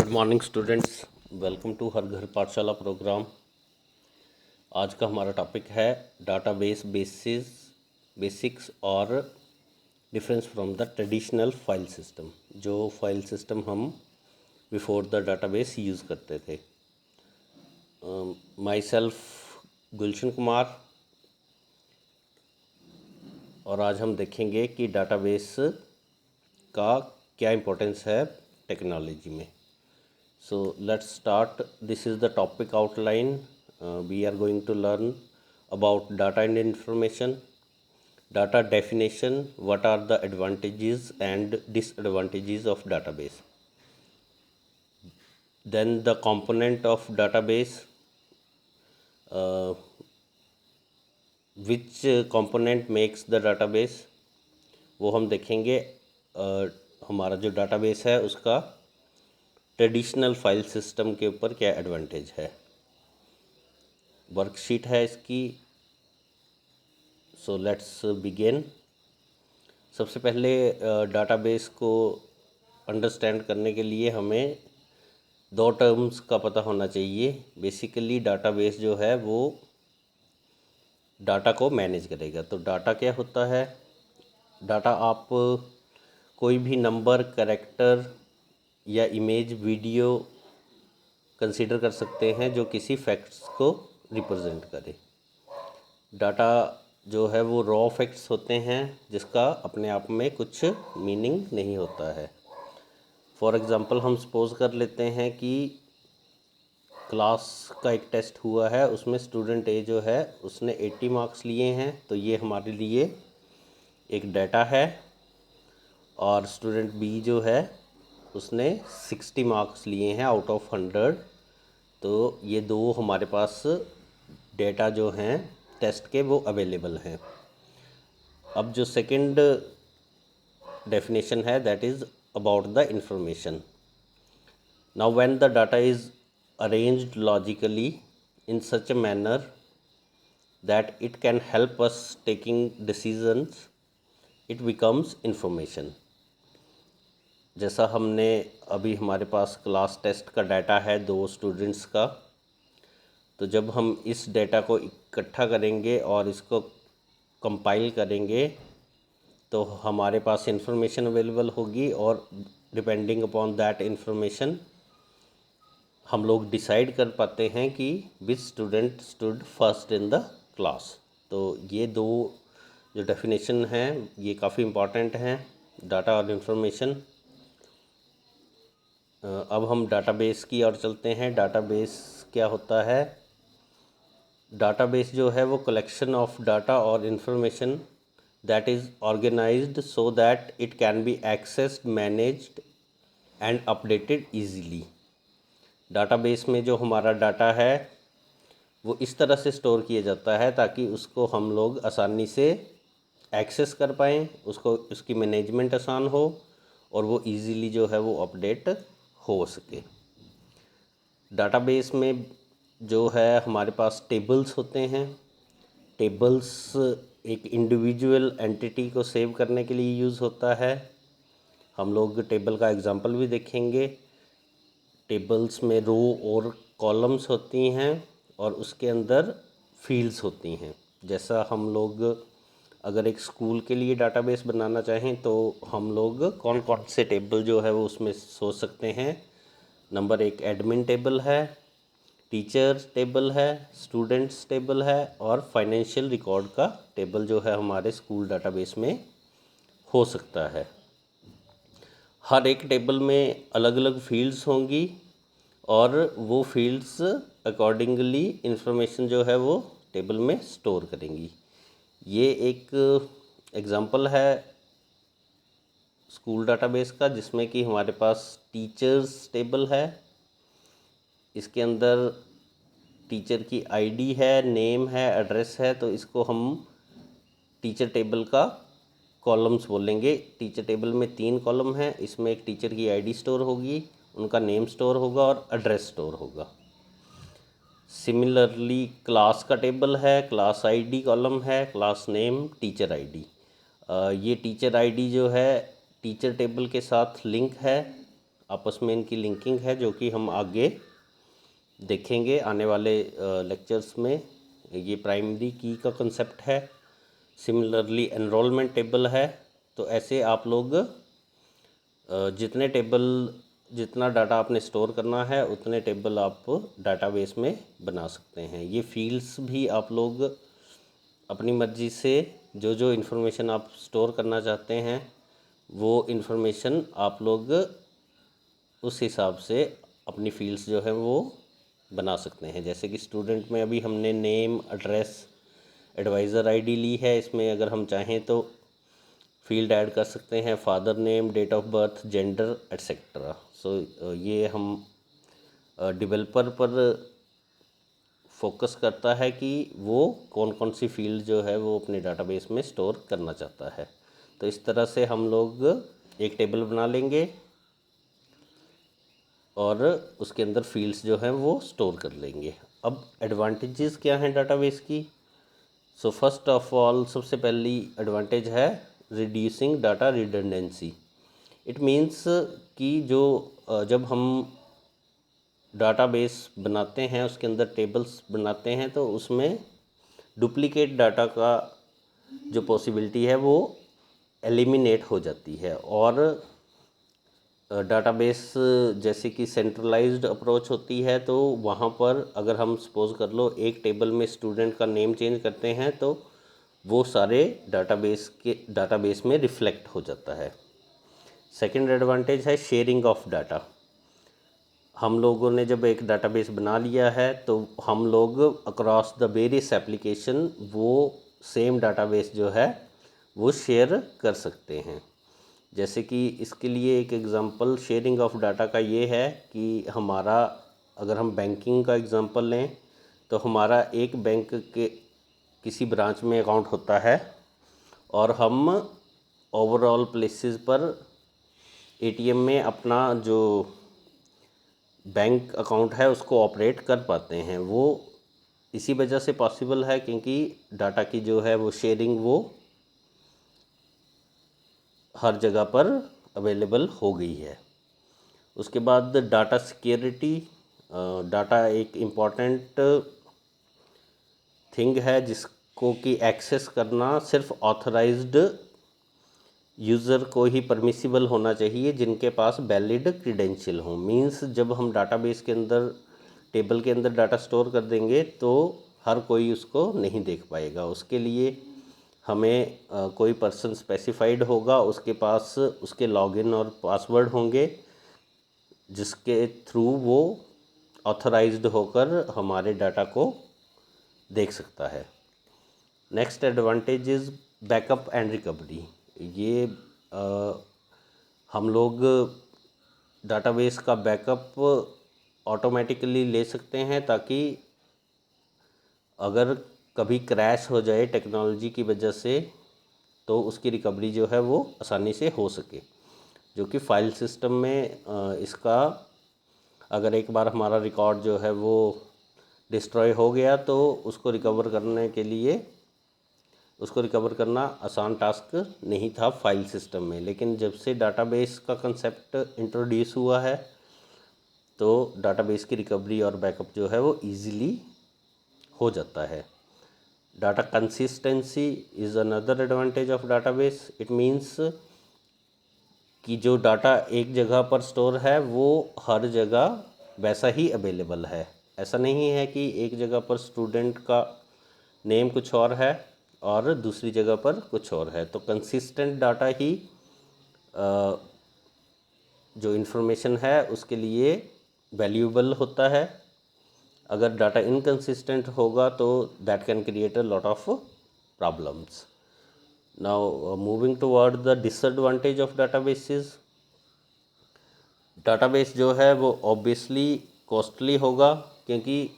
Good morning students, welcome to Har Ghar Pathshala program. आज का हमारा टॉपिक है डाटाबेस बेसिक्स और difference from the traditional file system. जो फाइल सिस्टम हम बिफोर द डाटाबेस यूज़ करते थे। माई सेल्फ गुलशन कुमार, और आज हम देखेंगे कि डाटाबेस का क्या इम्पोर्टेंस है टेक्नोलॉजी में। So let's start. This is the topic outline. We are going to learn about data and information, data definition, what are the advantages and disadvantages of database. Then the component of database, which component makes the database, वो हम देखेंगे। हमारा जो database है उसका traditional file system के ऊपर क्या एडवांटेज है। वर्कशीट है इसकी। So let's begin. सबसे पहले डाटाबेस को अंडरस्टैंड करने के लिए हमें दो टर्म्स का पता होना चाहिए। बेसिकली डाटाबेस जो है वो डाटा को मैनेज करेगा। तो डाटा क्या होता है? डाटा आप कोई भी नंबर, कैरेक्टर या इमेज, वीडियो कंसीडर कर सकते हैं जो किसी फैक्ट्स को रिप्रेजेंट करे। डाटा जो है वो रॉ फैक्ट्स होते हैं जिसका अपने आप में कुछ मीनिंग नहीं होता है। फॉर एग्ज़ाम्पल हम सपोज़ कर लेते हैं कि क्लास का एक टेस्ट हुआ है, उसमें स्टूडेंट ए जो है उसने 80 मार्क्स लिए हैं। तो ये हमारे लिए एक डाटा है। और स्टूडेंट बी जो है उसने 60 मार्क्स लिए हैं आउट ऑफ 100। तो ये दो हमारे पास डेटा जो हैं टेस्ट के वो अवेलेबल हैं। अब जो सेकंड डेफिनेशन है that is about the information. Now when the data is arranged logically in such a manner that it can help us taking decisions, it becomes information. जैसा हमने अभी हमारे पास क्लास टेस्ट का data है 2 students का। तो जब हम इस डाटा को इकट्ठा करेंगे और इसको कंपाइल करेंगे तो हमारे पास इंफॉर्मेशन अवेलेबल होगी, और डिपेंडिंग अपॉन दैट इंफॉर्मेशन हम लोग डिसाइड कर पाते हैं कि which student stood first in the class. तो ये दो जो डेफिनेशन हैं ये काफ़ी इम्पॉर्टेंट हैं, डाटा और इंफॉर्मेशन। अब हम डाटाबेस की ओर चलते हैं। डाटाबेस क्या होता है? डाटाबेस जो है वो कलेक्शन ऑफ डाटा और information that is organized so that it can be accessed, managed and updated easily. Database में जो हमारा डाटा है वो इस तरह से स्टोर किया जाता है ताकि उसको हम लोग आसानी से एक्सेस कर पाएँ, उसको उसकी मैनेजमेंट आसान हो और वो इजीली जो है वो अपडेट हो सके। डाटाबेस में जो है हमारे पास टेबल्स होते हैं। टेबल्स एक इंडिविजुअल एंटिटी को सेव करने के लिए यूज़ होता है। हम लोग टेबल का एग्जांपल भी देखेंगे। टेबल्स में रो और कॉलम्स होती हैं और उसके अंदर फील्ड्स होती हैं। जैसा हम लोग अगर एक स्कूल के लिए डाटाबेस बनाना चाहें तो हम लोग कौन कौन से टेबल जो है वो उसमें सोच सकते हैं। नंबर 1 एडमिन टेबल है, टीचर टेबल है, स्टूडेंट्स टेबल है, और फाइनेंशियल रिकॉर्ड का टेबल जो है हमारे स्कूल डाटाबेस में हो सकता है। हर एक टेबल में अलग अलग फील्ड्स होंगी और वो फील्ड्स अकॉर्डिंगली इंफॉर्मेशन जो है वो टेबल में स्टोर करेंगी। ये एक एग्ज़ाम्पल है स्कूल डाटाबेस का जिसमें कि हमारे पास टीचर्स टेबल है। इसके अंदर टीचर की आईडी है, नेम है, एड्रेस है। तो इसको हम टीचर टेबल का कॉलम्स बोलेंगे। टीचर टेबल में 3 कॉलम हैं। इसमें एक टीचर की आईडी स्टोर होगी, उनका नेम स्टोर होगा और एड्रेस स्टोर होगा। सिमिलरली क्लास का टेबल है, क्लास आईडी कॉलम है, क्लास नेम, टीचर आईडी। ये टीचर आईडी जो है टीचर टेबल के साथ लिंक है आपस में इनकी लिंकिंग है, जो कि हम आगे देखेंगे आने वाले लेक्चर्स में। ये प्राइमरी की का कंसेप्ट है। सिमिलरली एनरोलमेंट टेबल है। तो ऐसे आप लोग जितना डाटा आपने स्टोर करना है उतने टेबल आप डाटाबेस में बना सकते हैं। ये फील्ड्स भी आप लोग अपनी मर्ज़ी से जो जो इन्फॉर्मेशन आप स्टोर करना चाहते हैं वो इन्फॉर्मेशन आप लोग उस हिसाब से अपनी फील्ड्स जो है वो बना सकते हैं। जैसे कि स्टूडेंट में अभी हमने नेम, एड्रेस, एडवाइज़र आईडी ली है। इसमें अगर हम चाहें तो फील्ड ऐड कर सकते हैं, father name, date of birth, gender etcetera. So ये हम डेवलपर पर फोकस करता है कि वो कौन कौन सी फील्ड जो है वो अपने डाटाबेस में स्टोर करना चाहता है। तो इस तरह से हम लोग एक टेबल बना लेंगे और उसके अंदर फील्ड्स जो हैं वो स्टोर कर लेंगे। अब एडवांटेजेस क्या हैं डाटाबेस की? सो फर्स्ट ऑफ ऑल सबसे पहली एडवांटेज है reducing data redundancy. It means कि जब हम डाटाबेस बनाते हैं, उसके अंदर टेबल्स बनाते हैं, तो उसमें डुप्लीकेट डाटा का जो पॉसिबिलिटी है वो एलिमिनेट हो जाती है। और डाटाबेस जैसे कि सेंट्रलाइज्ड अप्रोच होती है, तो वहाँ पर अगर हम सपोज़ कर लो एक टेबल में स्टूडेंट का नेम चेंज करते हैं तो वो सारे डाटाबेस में रिफ्लेक्ट हो जाता है। सेकंड एडवांटेज है शेयरिंग ऑफ डाटा। हम लोगों ने जब एक डाटाबेस बना लिया है तो हम लोग अक्रॉस द वेरियस एप्लीकेशन वो सेम डाटाबेस जो है वो शेयर कर सकते हैं। जैसे कि इसके लिए एक एग्ज़ाम्पल शेयरिंग ऑफ डाटा का ये है कि अगर हम बैंकिंग का एग्ज़ाम्पल लें तो हमारा एक बैंक के किसी ब्रांच में अकाउंट होता है और हम ओवरऑल प्लेसेस पर एटीएम में अपना जो बैंक अकाउंट है उसको ऑपरेट कर पाते हैं। वो इसी वजह से पॉसिबल है क्योंकि डाटा की जो है वो शेयरिंग वो हर जगह पर अवेलेबल हो गई है। उसके बाद डाटा सिक्योरिटी। डाटा एक इम्पॉर्टेंट थिंग है जिसको कि एक्सेस करना सिर्फ ऑथराइज्ड यूज़र को ही परमिसिबल होना चाहिए, जिनके पास वैलिड क्रीडेंशियल हो। मींस जब हम डाटाबेस के अंदर टेबल के अंदर डाटा स्टोर कर देंगे तो हर कोई उसको नहीं देख पाएगा। उसके लिए हमें कोई पर्सन स्पेसिफाइड होगा, उसके पास उसके लॉगिन और पासवर्ड होंगे जिसके थ्रू वो ऑथराइज्ड होकर हमारे डाटा को देख सकता है। Next advantage is backup and recovery. ये हम लोग डाटाबेस का बैकअप ऑटोमेटिकली ले सकते हैं ताकि अगर कभी क्रैश हो जाए टेक्नोलॉजी की वजह से तो उसकी रिकवरी जो है वो आसानी से हो सके। जो कि फ़ाइल सिस्टम में इसका अगर एक बार हमारा रिकॉर्ड जो है वो डिस्ट्रॉय हो गया तो उसको रिकवर करना आसान टास्क नहीं था फाइल सिस्टम में। लेकिन जब से डाटाबेस का कंसेप्ट इंट्रोड्यूस हुआ है तो डाटाबेस की रिकवरी और बैकअप जो है वो इजीली हो जाता है। Data consistency is another advantage of database. It means कि जो डाटा एक जगह पर स्टोर है वो हर जगह वैसा ही अवेलेबल है। ऐसा नहीं है कि एक जगह पर स्टूडेंट का नेम कुछ और है और दूसरी जगह पर कुछ और है। तो कंसिस्टेंट डाटा ही जो इन्फॉर्मेशन है उसके लिए वैल्यूएबल होता है। अगर डाटा इनकंसिस्टेंट होगा तो that can create a lot of problems. Now moving toward the disadvantage of databases. Database जो है वो ऑब्वियसली कॉस्टली होगा क्योंकि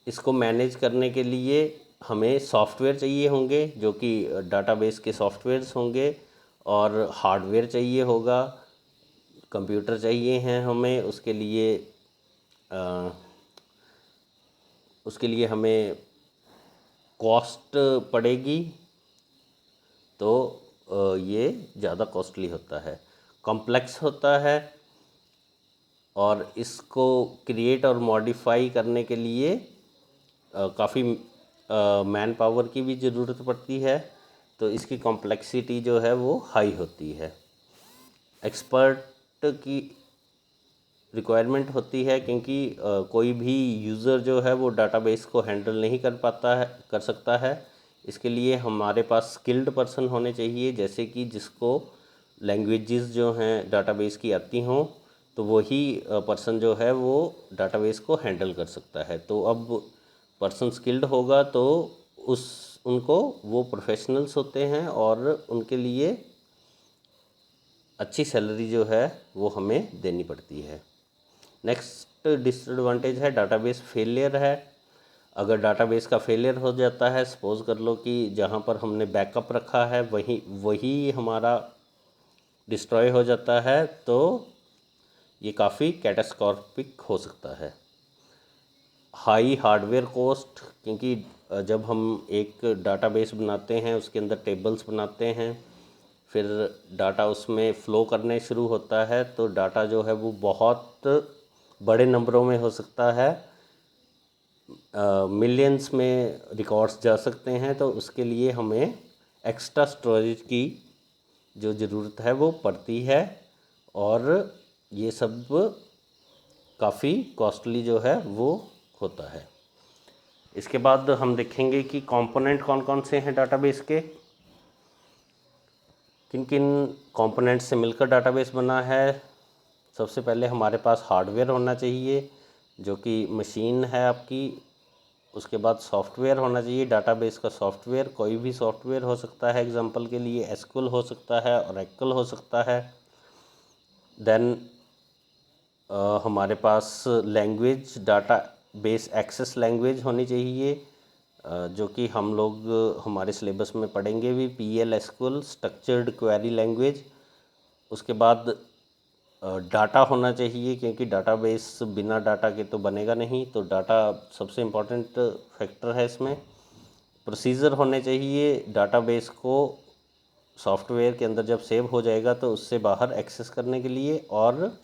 इसको मैनेज करने के लिए हमें सॉफ्टवेयर चाहिए होंगे जो कि डाटाबेस के सॉफ्टवेयर्स होंगे, और हार्डवेयर चाहिए होगा, कंप्यूटर चाहिए हैं हमें। उसके लिए हमें कॉस्ट पड़ेगी। तो ये ज़्यादा कॉस्टली होता है, कॉम्प्लेक्स होता है। और इसको क्रिएट और मॉडिफाई करने के लिए काफ़ी मैन पावर की भी ज़रूरत पड़ती है, तो इसकी कॉम्प्लेक्सिटी जो है वो हाई होती है। एक्सपर्ट की रिक्वायरमेंट होती है क्योंकि कोई भी यूज़र जो है वो डाटाबेस को हैंडल नहीं कर सकता है। इसके लिए हमारे पास स्किल्ड पर्सन होने चाहिए, जैसे कि जिसको लैंग्वेजेस जो हैं डाटाबेस की आती हों, तो वही पर्सन जो है वो डाटाबेस को हैंडल कर सकता है। तो अब पर्सन स्किल्ड होगा तो उनको वो प्रोफेशनल्स होते हैं और उनके लिए अच्छी सैलरी जो है वो हमें देनी पड़ती है। नेक्स्ट डिसएडवांटेज है डाटाबेस फेलियर है। अगर डाटाबेस का फेलियर हो जाता है, सपोज़ कर लो कि जहाँ पर हमने बैकअप रखा है वही हमारा डिस्ट्रॉय हो जाता है, तो ये काफ़ी कैटास्ट्रॉफिक हो सकता है। हाई हार्डवेयर कॉस्ट, क्योंकि जब हम एक डाटाबेस बनाते हैं, उसके अंदर टेबल्स बनाते हैं, फिर डाटा उसमें फ़्लो करने शुरू होता है, तो डाटा जो है वो बहुत बड़े नंबरों में हो सकता है, मिलियंस में रिकॉर्ड्स जा सकते हैं। तो उसके लिए हमें एक्स्ट्रा स्टोरेज की जो ज़रूरत है वो पड़ती है, और ये सब काफ़ी कॉस्टली जो है वो होता है। इसके बाद हम देखेंगे कि कंपोनेंट कौन कौन से हैं डाटाबेस के, किन किन कंपोनेंट से मिलकर डाटाबेस बना है। सबसे पहले हमारे पास हार्डवेयर होना चाहिए, जो कि मशीन है आपकी। उसके बाद सॉफ्टवेयर होना चाहिए, डाटाबेस का सॉफ्टवेयर, कोई भी सॉफ्टवेयर हो सकता है। एग्जांपल के लिए एसक्यूएल हो सकता है, ओरेकल हो सकता है। देन हमारे पास language, data base access language होनी चाहिए, जो कि हम लोग हमारे सिलेबस में पढ़ेंगे भी, PL SQL structured query language. उसके बाद डाटा होना चाहिए, क्योंकि डाटाबेस बिना डाटा के तो बनेगा नहीं, तो डाटा सबसे इम्पोर्टेंट फैक्टर है इसमें। प्रोसीजर होने चाहिए, डाटाबेस को सॉफ्टवेयर के अंदर जब सेव हो जाएगा तो उससे बाहर एक्सेस करने के लिए। और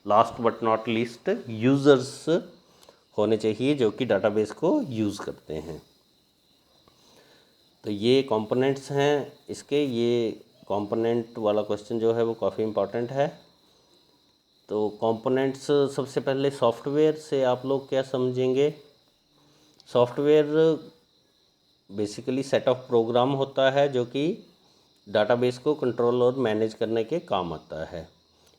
last but not least users होने चाहिए जो कि डाटाबेस को यूज़ करते हैं। तो ये कंपोनेंट्स हैं इसके। ये कंपोनेंट वाला क्वेश्चन जो है वो काफ़ी इम्पोर्टेंट है। तो कंपोनेंट्स, सबसे पहले सॉफ्टवेयर से आप लोग क्या समझेंगे। Software basically set of program होता है जो कि डाटाबेस को कंट्रोल और मैनेज करने के काम आता है।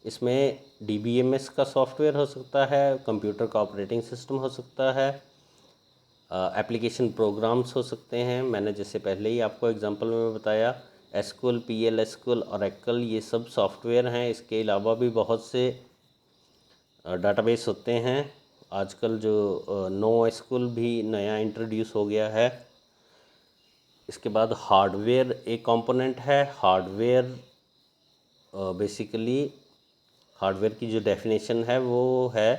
इसमें DBMS का सॉफ्टवेयर हो सकता है, कंप्यूटर का ऑपरेटिंग सिस्टम हो सकता है, एप्लीकेशन प्रोग्राम्स हो सकते हैं। मैंने जैसे पहले ही आपको एग्जांपल में बताया, एसक्यूएल, PL एसक्यूएल, ओरेकल, ये सब सॉफ्टवेयर हैं। इसके अलावा भी बहुत से डाटाबेस होते हैं। आजकल जो NoSQL भी नया इंट्रोड्यूस हो गया है। इसके बाद हार्डवेयर एक कंपोनेंट है। हार्डवेयर बेसिकली हार्डवेयर की जो डेफिनेशन है वो है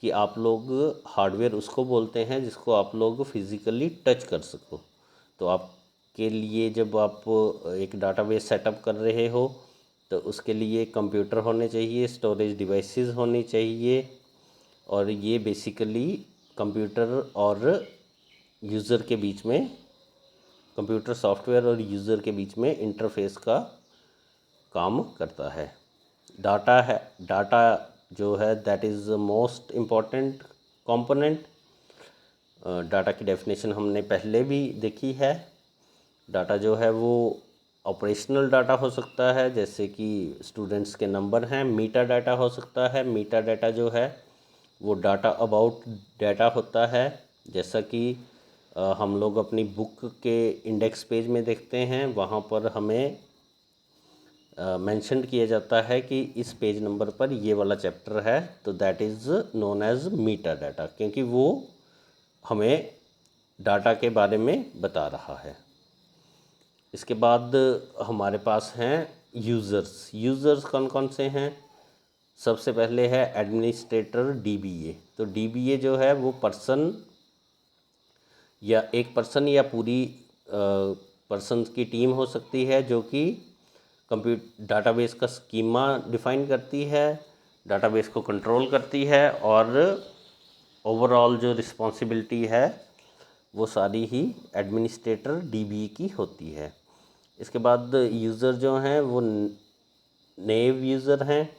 कि आप लोग हार्डवेयर उसको बोलते हैं जिसको आप लोग फिज़िकली टच कर सको। तो आपके लिए जब आप एक डाटाबेस सेटअप कर रहे हो तो उसके लिए कंप्यूटर होने चाहिए, स्टोरेज डिवाइसेस होनी चाहिए, और ये बेसिकली कंप्यूटर और यूज़र के बीच में, कंप्यूटर सॉफ्टवेयर और यूज़र के बीच में इंटरफेस का काम करता है। डाटा जो है that is most important component. Data की डेफिनेशन हमने पहले भी देखी है। डाटा जो है वो ऑपरेशनल डाटा हो सकता है, जैसे कि स्टूडेंट्स के नंबर हैं। मीटा डाटा हो सकता है। मीटा डाटा जो है वो डाटा अबाउट डाटा होता है, जैसा कि हम लोग अपनी बुक के इंडेक्स पेज में देखते हैं। वहाँ पर हमें मेंशन किया जाता है कि इस पेज नंबर पर ये वाला चैप्टर है, तो that is known as meta data, क्योंकि वो हमें डाटा के बारे में बता रहा है। इसके बाद हमारे पास हैं यूज़र्स कौन कौन से हैं। सबसे पहले है एडमिनिस्ट्रेटर, DBA। तो DBA जो है वो एक पर्सन या पूरी पर्सन्स की टीम हो सकती है, जो कि डाटाबेस का स्कीमा डिफ़ाइन करती है, डाटाबेस को कंट्रोल करती है और ओवरऑल जो रिस्पॉन्सिबिलिटी है वो सारी ही एडमिनिस्ट्रेटर डीबी की होती है। इसके बाद यूज़र जो हैं वो नेव यूज़र हैं,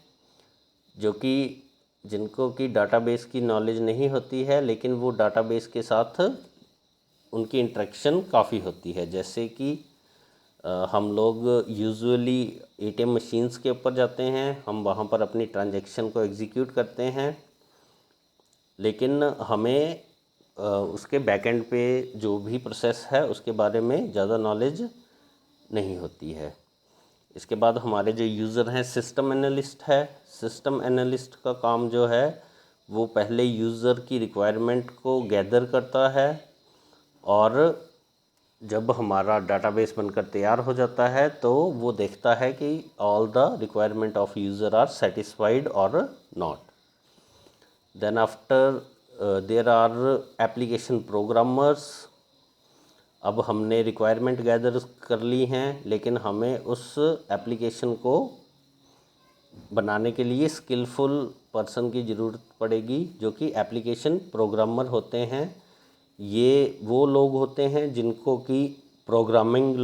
जो कि जिनको कि डाटाबेस की नॉलेज नहीं होती है, लेकिन वो डाटाबेस के साथ उनकी इंटरेक्शन काफ़ी होती है। जैसे कि हम लोग यूजुअली एटीएम मशीन्स के ऊपर जाते हैं, हम वहाँ पर अपनी ट्रांजैक्शन को एग्जीक्यूट करते हैं, लेकिन हमें उसके बैकएंड पे जो भी प्रोसेस है उसके बारे में ज़्यादा नॉलेज नहीं होती है। इसके बाद हमारे जो यूज़र हैं सिस्टम एनालिस्ट है। सिस्टम एनालिस्ट का काम जो है वो पहले यूज़र की रिक्वायरमेंट को गैदर करता है, और जब हमारा डाटाबेस बनकर तैयार हो जाता है तो वो देखता है कि all the requirement of user are satisfied और not. Then after there are application programmers. अब हमने रिक्वायरमेंट गैदर कर ली हैं, लेकिन हमें उस एप्लीकेशन को बनाने के लिए स्किलफुल पर्सन की ज़रूरत पड़ेगी, जो कि एप्लीकेशन प्रोग्रामर होते हैं। ये वो लोग होते हैं जिनको कि प्रोग्रामिंग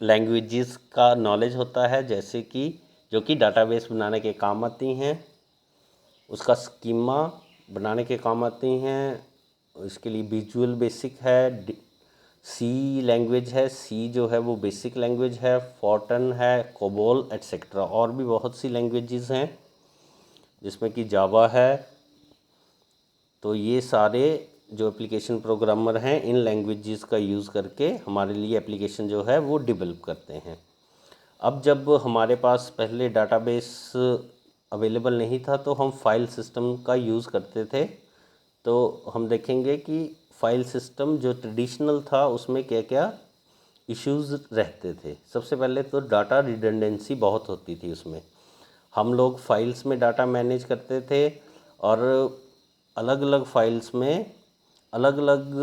लैंग्वेजेस का नॉलेज होता है, जैसे कि जो कि डाटाबेस बनाने के काम आती हैं, उसका स्कीमा बनाने के काम आती हैं। इसके लिए विजुअल बेसिक है, सी लैंग्वेज है, सी जो है वो बेसिक लैंग्वेज है, फॉर्टन है, कोबोल एट्सेट्रा, और भी बहुत सी लैंग्वेजेस हैं जिसमें कि जावा है। तो ये सारे जो एप्लीकेशन प्रोग्रामर हैं इन लैंग्वेजेस का यूज़ करके हमारे लिए एप्लीकेशन जो है वो डेवलप करते हैं। अब जब हमारे पास पहले डाटाबेस अवेलेबल नहीं था तो हम फाइल सिस्टम का यूज़ करते थे। तो हम देखेंगे कि फाइल सिस्टम जो ट्रेडिशनल था उसमें क्या क्या इश्यूज़ रहते थे। सबसे पहले तो डाटा रिडंडेंसी बहुत होती थी उसमें। हम लोग फाइल्स में डाटा मैनेज करते थे और अलग अलग फाइल्स में अलग अलग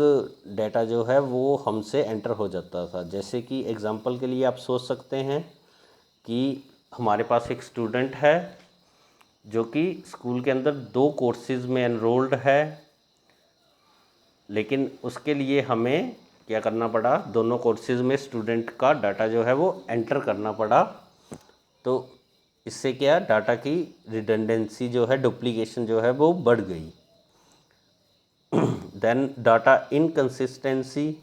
डाटा जो है वो हमसे एंटर हो जाता था। जैसे कि एग्ज़ाम्पल के लिए आप सोच सकते हैं कि हमारे पास एक स्टूडेंट है जो कि स्कूल के अंदर 2 कोर्सेज़ में एनरोल्ड है, लेकिन उसके लिए हमें क्या करना पड़ा, दोनों कोर्सेज़ में स्टूडेंट का डाटा जो है वो एंटर करना पड़ा। तो इससे क्या डाटा की रिडंडेंसी जो है, डुप्लीकेशन जो है वो बढ़ गई। Then data inconsistency.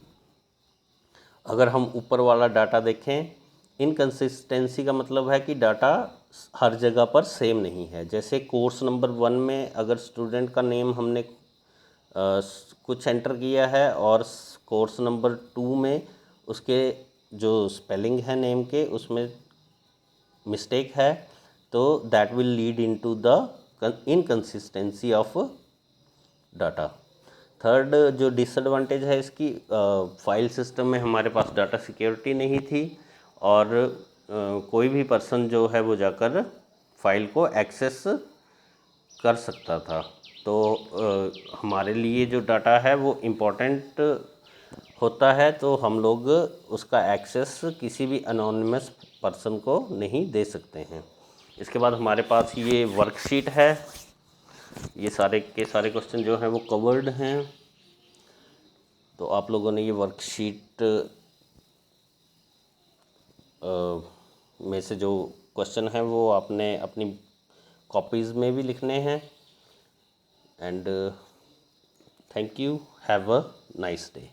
अगर हम ऊपर वाला डाटा देखें, इनकंसिस्टेंसी का मतलब है कि डाटा हर जगह पर सेम नहीं है। जैसे कोर्स नंबर 1 में अगर स्टूडेंट का नेम हमने कुछ एंटर किया है और कोर्स नंबर 2 में उसके जो स्पेलिंग है नेम के उसमें मिस्टेक है, तो that will lead into the inconsistency of data. Third जो डिसएडवांटेज है इसकी, फाइल सिस्टम में हमारे पास डाटा सिक्योरिटी नहीं थी और कोई भी पर्सन जो है वो जाकर फाइल को एक्सेस कर सकता था। तो हमारे लिए जो डाटा है वो इम्पोर्टेंट होता है, तो हम लोग उसका एक्सेस किसी भी अनोनिमस पर्सन को नहीं दे सकते हैं। इसके बाद हमारे पास ये वर्कशीट है। ये सारे के सारे क्वेश्चन जो हैं वो कवर्ड हैं। तो आप लोगों ने ये वर्कशीट में से जो क्वेश्चन हैं वो आपने अपनी कॉपीज़ में भी लिखने हैं। And thank you, have a nice day.